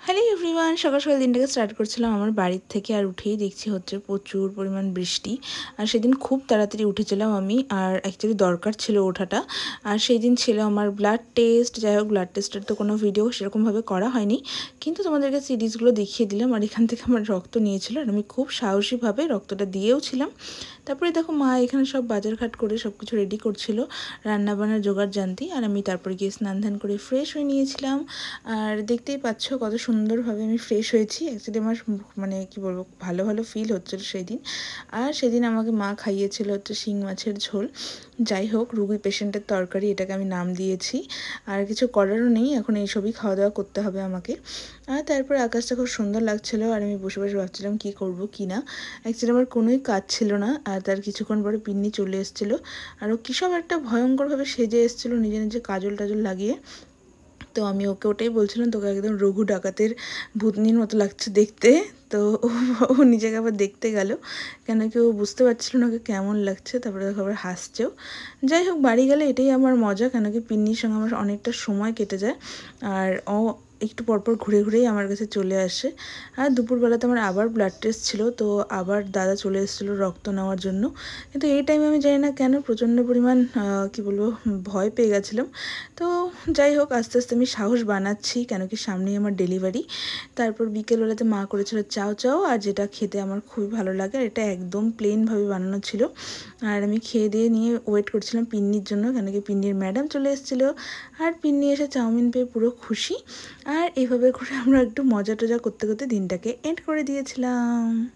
Hello everyone, সকাল সকাল দিনটাকে স্টার্ট করছিলাম আমার বাড়ির থেকে। আর উঠেই দেখছি হচ্ছে প্রচুর পরিমাণ বৃষ্টি। আর সেদিন খুব তাড়াতাড়ি উঠেছিলাম আমি, আর অ্যাকচুয়ালি দরকার ছিল ওঠাটা। আর সেই দিন ছিল আমার ব্লাড টেস্ট। যাই হোক, ব্লাড টেস্টের তো কোনো ভিডিও সেরকমভাবে করা হয়নি, কিন্তু তোমাদেরকে সিরিজগুলো দেখিয়ে দিলাম। আর এখান থেকে আমার রক্ত নিয়েছিল, আর আমি খুব সাহসীভাবে রক্তটা দিয়েও ছিলাম। তারপরে দেখো মা এখানে সব বাজারঘাট করে সব কিছু রেডি করছিল, রান্নাবান্নার জোগাড় জানতি। আর আমি তারপরে গিয়ে স্নান ধান করে ফ্রেশ হয়ে নিয়েছিলাম। আর দেখতেই পাচ্ছ কত সুন্দরভাবে আমি ফ্রেশ হয়েছি। অ্যাকচুয়ালি আমার মানে কি বলবো, ভালো ভালো ফিল হচ্ছিল সেই দিন। আর সেদিন আমাকে মা খাইয়েছিল হচ্ছে শিং মাছের ঝোল। যাই হোক, রুগী পেশেন্টের তরকারি এটাকে আমি নাম দিয়েছি। আর কিছু করারও নেই, এখন এইসবই খাওয়া দাওয়া করতে হবে আমাকে। আর তারপর আকাশটা খুব সুন্দর লাগছিল, আর আমি বসে বসে ভাবছিলাম কী করব কী না। অ্যাকচুয়ালি আমার কোনোই কাজ ছিল না। আর তার কিছুক্ষণ পরে পিন্নি চলে এসেছিলো, আর ও কী সব একটা ভয়ঙ্করভাবে সেজে এসেছিলো নিজে নিজে কাজল টাজল লাগিয়ে। তো আমি ওকে ওটাই বলছিলাম, তোকে একদম রঘু ডাকাতের ভূতনির মতো লাগছে দেখতে। তো ও নিজেকে আবার দেখতে গেল, কেন কি ও বুঝতে পারছিল না ওকে কেমন লাগছে। তারপরে দেখো আবার হাসছেও। যাই হোক, বাড়ি গেলে এটাই আমার মজা, কেন কি পিন্নির সঙ্গে আমার অনেকটা সময় কেটে যায়। আর ও একটু পরপর ঘুরে ঘুরেই আমার কাছে চলে আসে। আর দুপুরবেলাতে আমার আবার ব্লাড টেস্ট ছিল, তো আবার দাদা চলে এসেছিলো রক্ত নেওয়ার জন্য। কিন্তু এই টাইমে আমি জানি না কেন প্রচণ্ড পরিমাণ কী বলবো, ভয় পেয়ে গেছিলাম। তো যাই হোক, আস্তে আস্তে আমি সাহস বানাচ্ছি, কেন কি সামনেই আমার ডেলিভারি। তারপর বিকেলবেলাতে মা করেছিল চাও চাও, আর যেটা খেতে আমার খুবই ভালো লাগে। আর এটা একদম প্লেনভাবে বানানো ছিল। আর আমি খেয়ে দিয়ে নিয়ে ওয়েট করছিলাম পিন্নির জন্য, কেন কি পিন্নির ম্যাডাম চলে এসেছিলো। আর পিন্নি এসে চাউমিন পেয়ে পুরো খুশি। আর এইভাবে করে আমরা একটু মজা টজা করতে করতে দিনটাকে এন্ড করে দিয়েছিলাম।